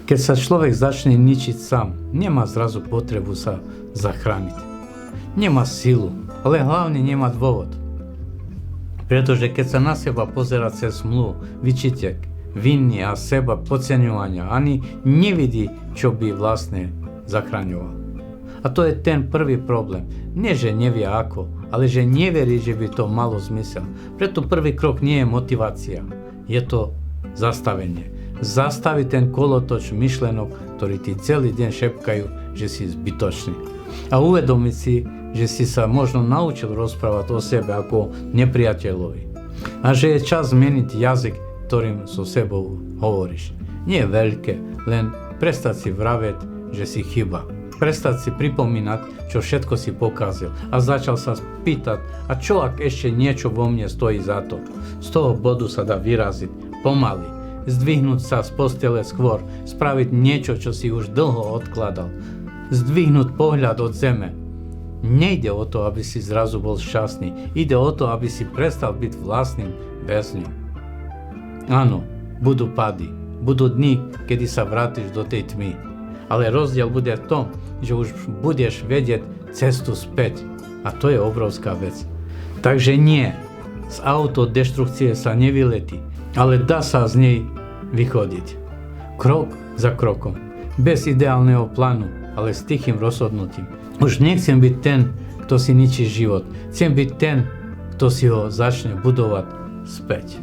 Keď sa človek začne ničiť sám, nemá zrazu potrebu sa zachrániť. Nemá silu, ale hlavne nemá dôvod. Pretože keď sa na seba pozerá cez smlu, vyčitek, viny a seba podceňovania, ani nevidí, čo by vlastne zachraňoval. A to je ten prvý problém. Nie, že nevie ako, ale že neverí, že by to malo zmysel. Preto prvý krok nie je motivácia. Je to zastavenie. Zastaviť ten kolotoč myšlenok, ktorý ti celý deň šepkajú, že si zbytočný. A uvedomiť si, že si sa možno naučil rozprávať o sebe ako nepriateľovi. A že je čas zmeniť jazyk, ktorým so sebou hovoríš. Nie je veľké, len prestať si vraveť, že si chyba. Prestať si pripomínať, čo všetko si pokazil a začal sa pýtať, a čo ak ešte niečo vo mne stojí za to. Z toho bodu sa dá vyraziť pomaly, zdvihnúť sa z postele skôr, spraviť niečo, čo si už dlho odkladal, zdvihnúť pohľad od zeme. Nejde o to, aby si zrazu bol šťastný, ide o to, aby si prestal byť vlastným väzňom. Áno, budú pady, budú dni, kedy sa vrátiš do tej tmy. Ale rozdiel bude v tom, že už budeš vedieť cestu späť. A to je obrovská vec. Takže nie, z autodeštrukcie sa nevyletí, ale dá sa z nej vychodiť. Krok za krokom. Bez ideálneho plánu, ale s tichým rozhodnutím. Už nechcem byť ten, kto si ničí život. Chcem byť ten, kto si ho začne budovať späť.